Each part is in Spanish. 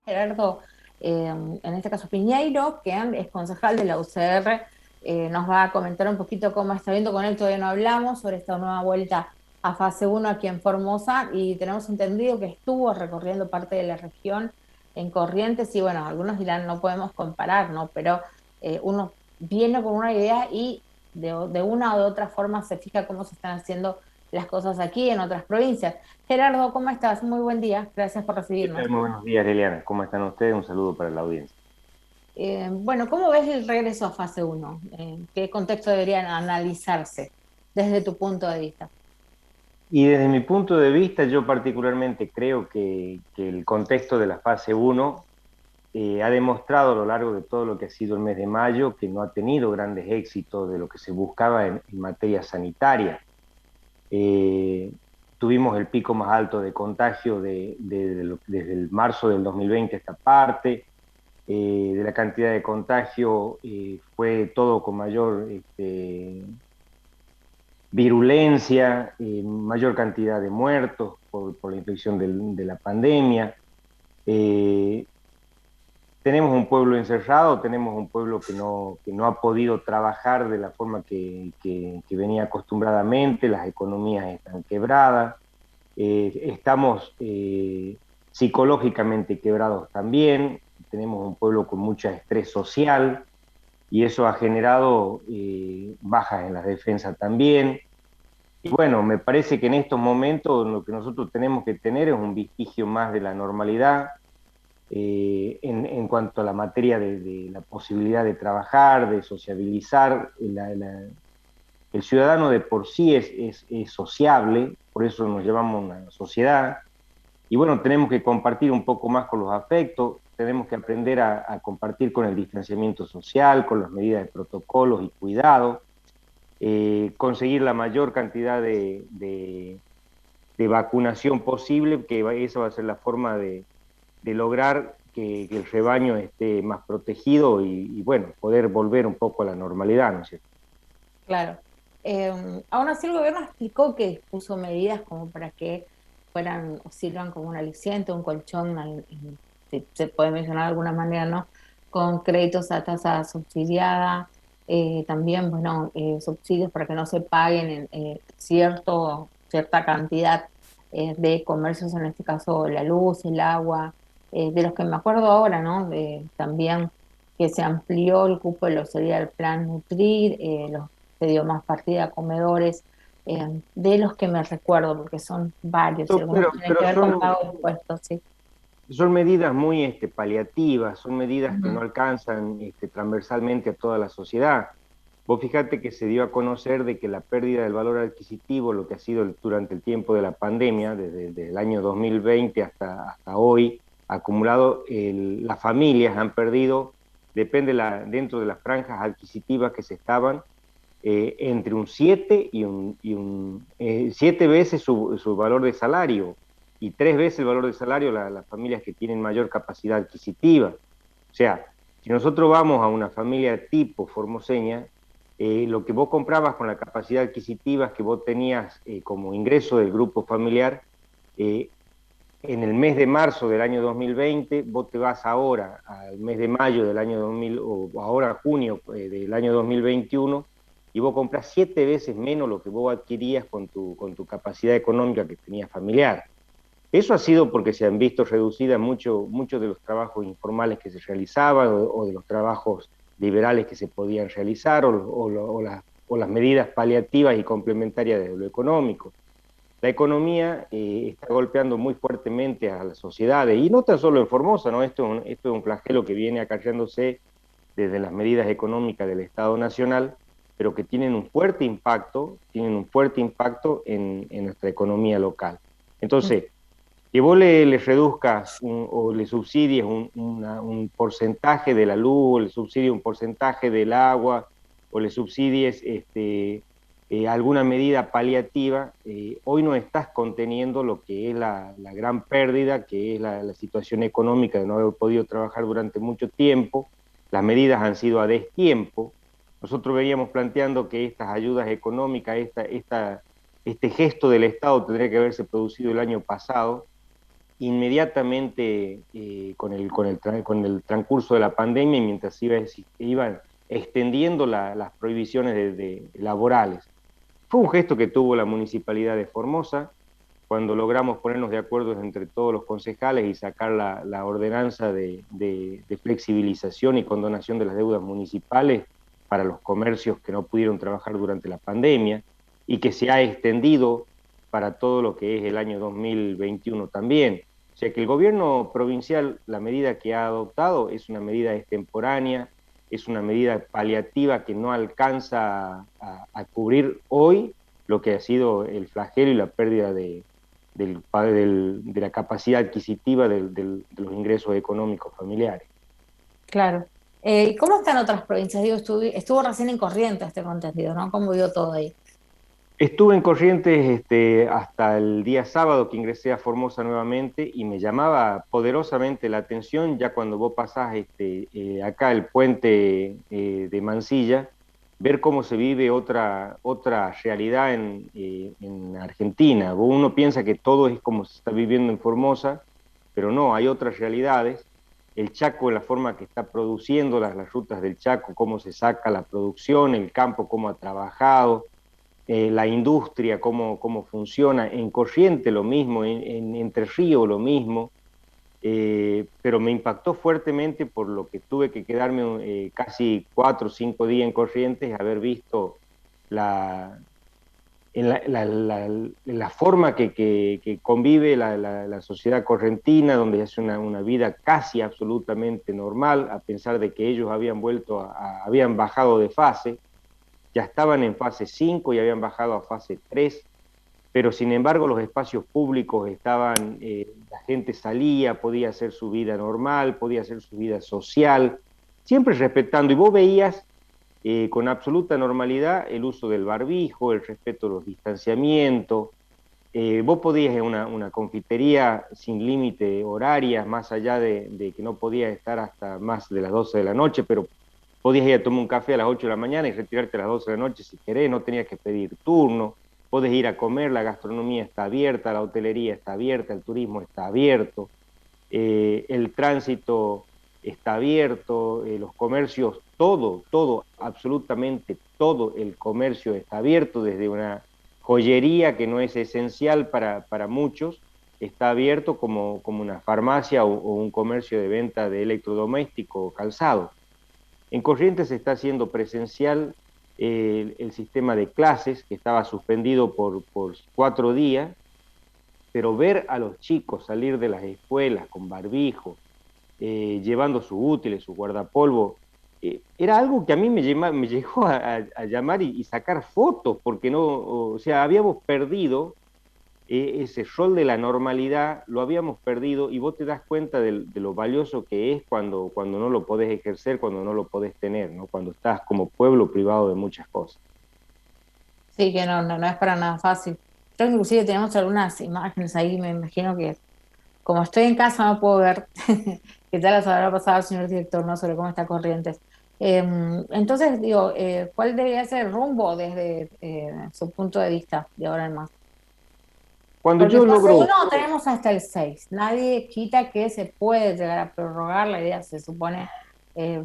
Gerardo, en este caso Piñeiro, que es concejal de la UCR, nos va a comentar un poquito cómo está viendo. Con él todavía no hablamos sobre esta nueva vuelta a fase uno aquí en Formosa, y tenemos entendido que estuvo recorriendo parte de la región en Corrientes. Y bueno, algunos dirán no podemos comparar, ¿no? Pero uno viene con una idea y de una o de otra forma se fija cómo se están haciendo las cosas aquí en otras provincias. Gerardo, ¿cómo estás? Muy buen día, gracias por ¿Qué recibirnos. tal? Muy buenos días, Liliana. ¿Cómo están ustedes? Un saludo para la audiencia. Bueno, ¿cómo ves el regreso a fase uno? ¿En qué contexto deberían analizarse desde tu punto de vista? Y desde mi punto de vista, yo particularmente creo que el contexto de la fase uno ha demostrado a lo largo de todo lo que ha sido el mes de mayo que no ha tenido grandes éxitos de lo que se buscaba en materia sanitaria. Eh, Tuvimos el pico más alto de contagio desde el marzo del 2020 a esta parte. De la cantidad de contagio fue todo con mayor virulencia, mayor cantidad de muertos por la infección de la pandemia. Eh, Tenemos un pueblo encerrado, tenemos un pueblo que no ha podido trabajar de la forma que venía acostumbradamente, las economías están quebradas, estamos psicológicamente quebrados también, tenemos un pueblo con mucho estrés social y eso ha generado bajas en las defensas también. Y bueno, me parece que en estos momentos lo que nosotros tenemos que tener es un vestigio más de la normalidad en cuanto a la materia de la posibilidad de trabajar, de sociabilizar. El ciudadano de por sí es sociable, por eso nos llamamos una sociedad. Y bueno, tenemos que compartir un poco más con los afectos, tenemos que aprender a compartir con el distanciamiento social, con las medidas de protocolos y cuidados, conseguir la mayor cantidad de vacunación posible, que esa va a ser la forma de lograr que el rebaño esté más protegido y, bueno, poder volver un poco a la normalidad, ¿no es cierto? Claro. Aún así, el gobierno explicó que puso medidas como para que fueran o sirvan como un aliciente, un colchón, si se puede mencionar de alguna manera, ¿no? Con créditos a tasa subsidiada, también, bueno, subsidios para que no se paguen en cierta cantidad de comercios, en este caso la luz, el agua, de los que me acuerdo ahora, ¿no? También que se amplió el cupo de lo que sería el plan Nutrir, se dio más partida a comedores, de los que me recuerdo, porque son varios y algunos tienen que Pero ver con pago de impuestos, sí. son medidas muy paliativas, son medidas que Ujú. no alcanzan transversalmente a toda la sociedad. Vos fíjate que se dio a conocer de que la pérdida del valor adquisitivo, lo que ha sido durante el tiempo de la pandemia, desde el año 2020 hasta hoy, acumulado, las familias han perdido, dentro de las franjas adquisitivas que se estaban, entre un 7 y 7 veces su valor de salario y 3 veces el valor de salario las familias que tienen mayor capacidad adquisitiva. O sea, si nosotros vamos a una familia tipo formoseña, lo que vos comprabas con la capacidad adquisitiva que vos tenías como ingreso del grupo familiar, eh, en el mes de marzo del año 2020, vos te vas ahora al mes de mayo del año 2000, o ahora a junio del año 2021, y vos compras 7 veces menos lo que vos adquirías con tu capacidad económica que tenías familiar. Eso ha sido porque se han visto reducidas muchos de los trabajos informales que se realizaban o de los trabajos liberales que se podían realizar o las medidas paliativas y complementarias de lo económico. La economía está golpeando muy fuertemente a las sociedades, y no tan solo en Formosa, ¿no? Esto es un flagelo que viene acarreándose desde las medidas económicas del Estado Nacional, pero que tienen un fuerte impacto en nuestra economía local. Entonces, que vos le reduzcas o le subsidies un porcentaje de la luz, o le subsidies un porcentaje del agua, o le subsidies alguna medida paliativa, hoy no estás conteniendo lo que es la gran pérdida, que es la situación económica de no haber podido trabajar durante mucho tiempo. Las medidas han sido a destiempo. Nosotros veníamos planteando que estas ayudas económicas, este gesto del Estado tendría que haberse producido el año pasado, inmediatamente con el transcurso de la pandemia y mientras iban extendiendo las prohibiciones laborales. Fue un gesto que tuvo la Municipalidad de Formosa cuando logramos ponernos de acuerdo entre todos los concejales y sacar la ordenanza de flexibilización y condonación de las deudas municipales para los comercios que no pudieron trabajar durante la pandemia y que se ha extendido para todo lo que es el año 2021 también. O sea que el gobierno provincial, la medida que ha adoptado es una medida extemporánea, es una medida paliativa que no alcanza a cubrir hoy lo que ha sido el flagelo y la pérdida de la capacidad adquisitiva de los ingresos económicos familiares. Claro. ¿Y cómo están otras provincias? Digo, estuvo recién en Corrientes, tengo entendido, ¿no? ¿Cómo vio todo ahí? Estuve en Corrientes hasta el día sábado que ingresé a Formosa nuevamente y me llamaba poderosamente la atención ya cuando vos pasás acá el puente de Mansilla, ver cómo se vive otra realidad en Argentina. Uno piensa que todo es como se está viviendo en Formosa, pero no, hay otras realidades. El Chaco, la forma que está produciendo las rutas del Chaco, cómo se saca la producción, el campo, cómo ha trabajado, la industria, cómo funciona, en Corrientes lo mismo, en Entre Ríos lo mismo, pero me impactó fuertemente por lo que tuve que quedarme casi 4 o 5 días en Corrientes, haber visto la, la forma que convive la sociedad correntina, donde hace una vida casi absolutamente normal, a pesar de que ellos habían habían bajado de fase, ya estaban en fase 5 y habían bajado a fase 3, pero sin embargo los espacios públicos estaban, la gente salía, podía hacer su vida normal, podía hacer su vida social, siempre respetando, y vos veías con absoluta normalidad el uso del barbijo, el respeto a los distanciamientos, vos podías en una confitería sin límite horaria, más allá de que no podías estar hasta más de las 12 de la noche, pero podías ir a tomar un café a las 8 de la mañana y retirarte a las 12 de la noche si querés, no tenías que pedir turno, podés ir a comer, la gastronomía está abierta, la hotelería está abierta, el turismo está abierto, el tránsito está abierto, los comercios, todo, absolutamente todo el comercio está abierto, desde una joyería que no es esencial para muchos, está abierto como una farmacia o un comercio de venta de electrodoméstico o calzado. En Corrientes se está haciendo presencial el sistema de clases, que estaba suspendido por 4 días, pero ver a los chicos salir de las escuelas con barbijo, llevando sus útiles, su guardapolvo, era algo que a mí me llegó a llamar y sacar fotos, porque no, o sea, habíamos perdido ese rol de la normalidad, lo habíamos perdido y vos te das cuenta de lo valioso que es cuando no lo podés ejercer, cuando no lo podés tener, ¿no? Cuando estás como pueblo privado de muchas cosas. Sí, que no es para nada fácil. Yo inclusive tenemos algunas imágenes ahí, me imagino que como estoy en casa no puedo ver qué tal las habrá pasado el señor director, ¿no? Sobre cómo está Corrientes. Entonces, digo, ¿cuál debería ser el rumbo desde su punto de vista de ahora en más? Cuando Porque yo fase logro, 1 tenemos hasta el 6. Nadie quita que se puede llegar a prorrogar. La idea se supone,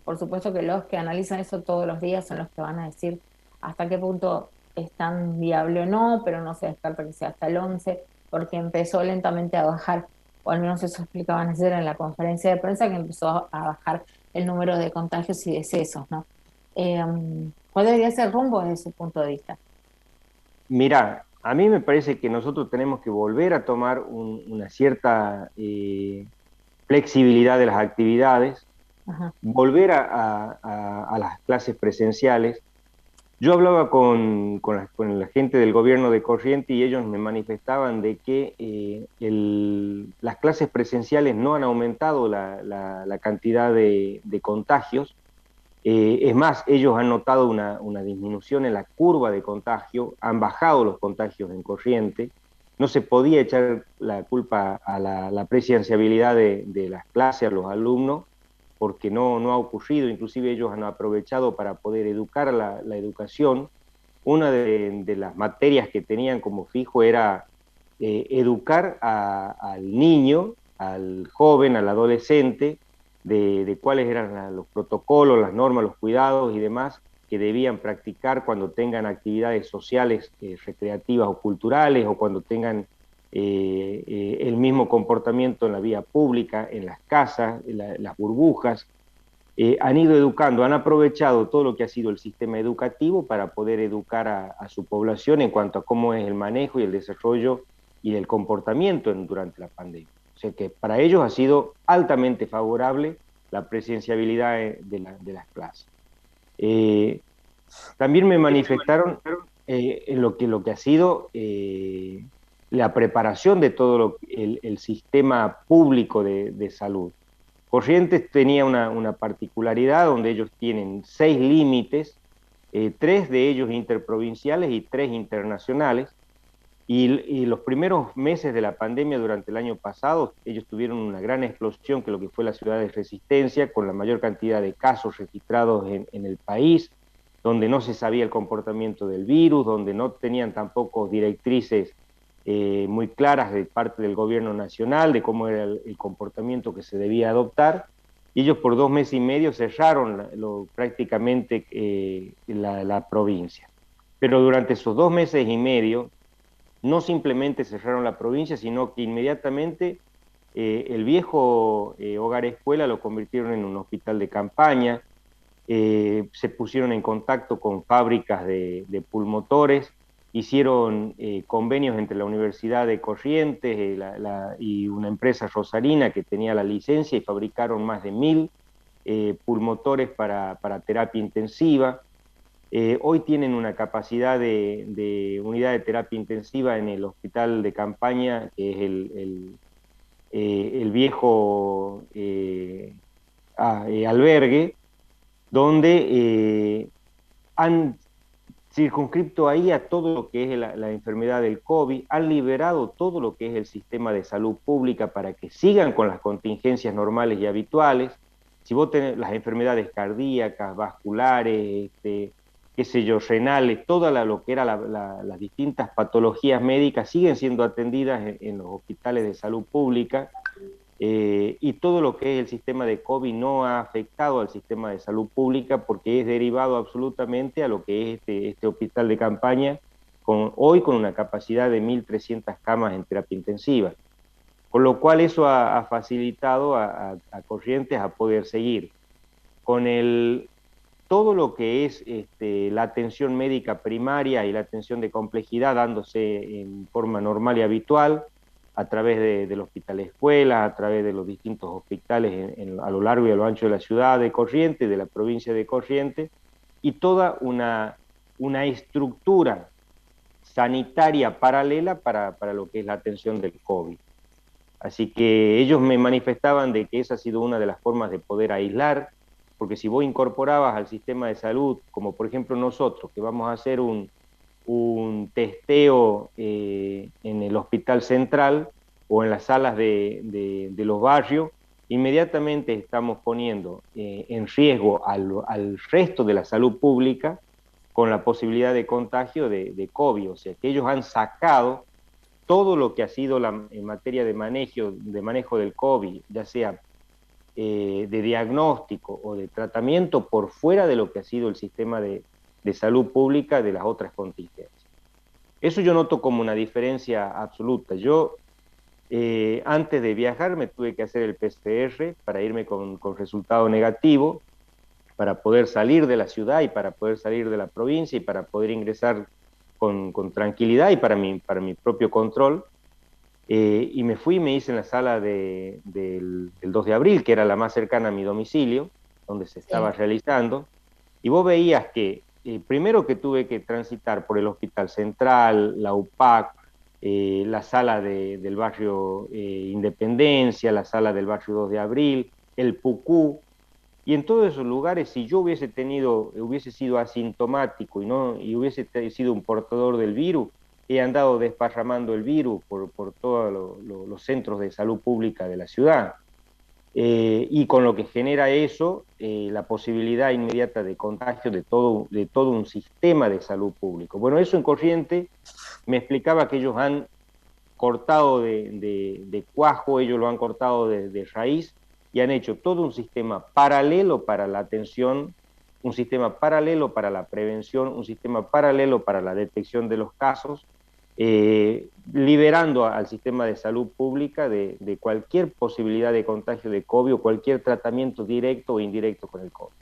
por supuesto que los que analizan eso todos los días son los que van a decir hasta qué punto es tan viable o no, pero no se descarta que sea hasta el 11, porque empezó lentamente a bajar, o al menos eso explicaban ayer en la conferencia de prensa, que empezó a bajar el número de contagios y decesos, ¿no? Eh, ¿Cuál debería ser el rumbo desde su punto de vista? mira, a mí me parece que nosotros tenemos que volver a tomar una cierta flexibilidad de las actividades, Ajá. volver a las clases presenciales. Yo hablaba con la gente del gobierno de Corrientes y ellos me manifestaban de que las clases presenciales no han aumentado la cantidad de contagios. Es más, ellos han notado una disminución en la curva de contagio, han bajado los contagios en Corrientes. No se podía echar la culpa a la presidenciabilidad de las clases, a los alumnos, porque no ha ocurrido, inclusive ellos han aprovechado para poder educar la educación. Una de las materias que tenían como fijo era educar al niño al joven, al adolescente, de cuáles eran los protocolos, las normas, los cuidados y demás que debían practicar cuando tengan actividades sociales, recreativas o culturales, o cuando tengan el mismo comportamiento en la vía pública, en las casas, en las burbujas. Han ido educando, han aprovechado todo lo que ha sido el sistema educativo para poder educar a su población en cuanto a cómo es el manejo y el desarrollo y el comportamiento durante la pandemia. O sea que para ellos ha sido altamente favorable la presenciabilidad de las clases. También me manifestaron en lo que ha sido la preparación de todo el sistema público de salud. Corrientes tenía una particularidad donde ellos tienen 6 límites, 3 de ellos interprovinciales y 3 internacionales, y los primeros meses de la pandemia durante el año pasado, ellos tuvieron una gran explosión que lo que fue la ciudad de Resistencia, con la mayor cantidad de casos registrados en el país, donde no se sabía el comportamiento del virus, donde no tenían tampoco directrices muy claras de parte del gobierno nacional de cómo era el comportamiento que se debía adoptar. Y ellos por 2 meses y medio cerraron prácticamente la provincia. Pero durante esos 2 meses y medio, no simplemente cerraron la provincia, sino que inmediatamente el viejo hogar escuela lo convirtieron en un hospital de campaña, se pusieron en contacto con fábricas de pulmotores, hicieron convenios entre la Universidad de Corrientes y una empresa rosarina que tenía la licencia y fabricaron más de 1000 pulmotores para terapia intensiva. Hoy tienen una capacidad de unidad de terapia intensiva en el hospital de campaña, que es el viejo albergue, donde han circunscripto ahí a todo lo que es la enfermedad del COVID, han liberado todo lo que es el sistema de salud pública para que sigan con las contingencias normales y habituales. Si vos tenés las enfermedades cardíacas, vasculares, qué sé yo, renales, toda lo que era las distintas patologías médicas siguen siendo atendidas en los hospitales de salud pública, y todo lo que es el sistema de COVID no ha afectado al sistema de salud pública porque es derivado absolutamente a lo que es este hospital de campaña, hoy con una capacidad de 1.300 camas en terapia intensiva. Con lo cual eso ha facilitado a Corrientes a poder seguir con todo lo que es la atención médica primaria y la atención de complejidad dándose en forma normal y habitual a través del hospital escuela, a través de los distintos hospitales a lo largo y a lo ancho de la ciudad de Corrientes, de la provincia de Corrientes, y toda una estructura sanitaria paralela para lo que es la atención del COVID. Así que ellos me manifestaban de que esa ha sido una de las formas de poder aislar, porque si vos incorporabas al sistema de salud, como por ejemplo nosotros, que vamos a hacer un testeo en el hospital central o en las salas de los barrios, inmediatamente estamos poniendo en riesgo al resto de la salud pública con la posibilidad de contagio de COVID. O sea, que ellos han sacado todo lo que ha sido en materia de manejo del COVID, ya sea de diagnóstico o de tratamiento, por fuera de lo que ha sido el sistema de salud pública de las otras contingencias. Eso yo noto como una diferencia absoluta. Yo, antes de viajar, me tuve que hacer el PCR para irme con resultado negativo, para poder salir de la ciudad y para poder salir de la provincia y para poder ingresar con tranquilidad y para mi propio control. Y me fui y me hice en la sala del 2 de abril, que era la más cercana a mi domicilio, donde se estaba realizando, y vos veías que primero que tuve que transitar por el Hospital Central, la UPAC, la sala del barrio Independencia, la sala del barrio 2 de abril, el Pucú, y en todos esos lugares, si yo hubiese sido asintomático y hubiese sido un portador del virus, he andado desparramando el virus por todos los centros de salud pública de la ciudad. Y con lo que genera eso, la posibilidad inmediata de contagio de todo un sistema de salud público. Bueno, eso en Corrientes me explicaba que ellos han cortado de cuajo, ellos lo han cortado de raíz y han hecho todo un sistema paralelo para la atención, un sistema paralelo para la prevención, un sistema paralelo para la detección de los casos, liberando al sistema de salud pública de cualquier posibilidad de contagio de COVID o cualquier tratamiento directo o indirecto con el COVID.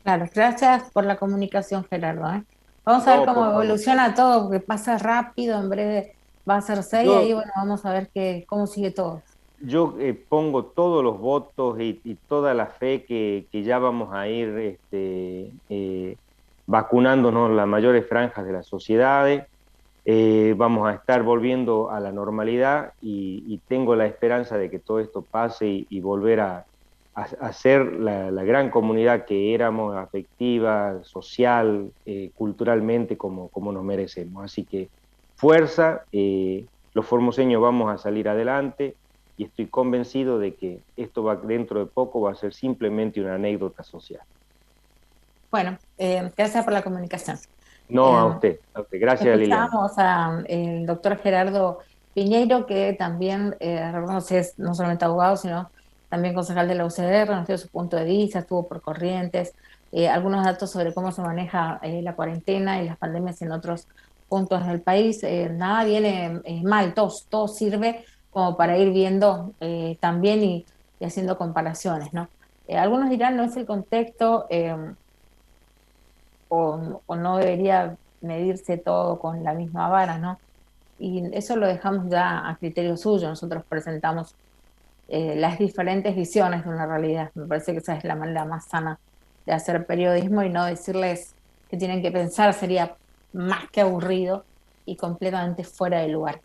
Claro, gracias por la comunicación, Gerardo, ¿eh? Vamos a ver No, cómo por favor. evoluciona todo, porque pasa rápido, en breve va a ser 6, y ahí Yo, bueno, vamos a ver cómo sigue todo. yo pongo todos los votos y toda la fe que ya vamos a ir vacunándonos las mayores franjas de las sociedades, vamos a estar volviendo a la normalidad y tengo la esperanza de que todo esto pase y volver a ser la gran comunidad que éramos, afectiva, social, culturalmente, como nos merecemos. Así que fuerza, los formoseños vamos a salir adelante y estoy convencido de que esto va, dentro de poco va a ser simplemente una anécdota social. Bueno, gracias por la comunicación. No Eh, a usted. Gracias, Liliana. Escuchamos al doctor Gerardo Piñeiro, que también reconoce, es no solamente abogado, sino también concejal de la UCR, nos dio su punto de vista, estuvo por Corrientes, algunos datos sobre cómo se maneja la cuarentena y las pandemias en otros puntos del país. Nada viene mal, todo sirve como para ir viendo también y haciendo comparaciones, ¿no? Algunos dirán, no es el contexto, o no debería medirse todo con la misma vara, ¿no? Y eso lo dejamos ya a criterio suyo. Nosotros presentamos las diferentes visiones de una realidad. Me parece que esa es la manera más sana de hacer periodismo, y no decirles que tienen que pensar sería más que aburrido y completamente fuera de lugar.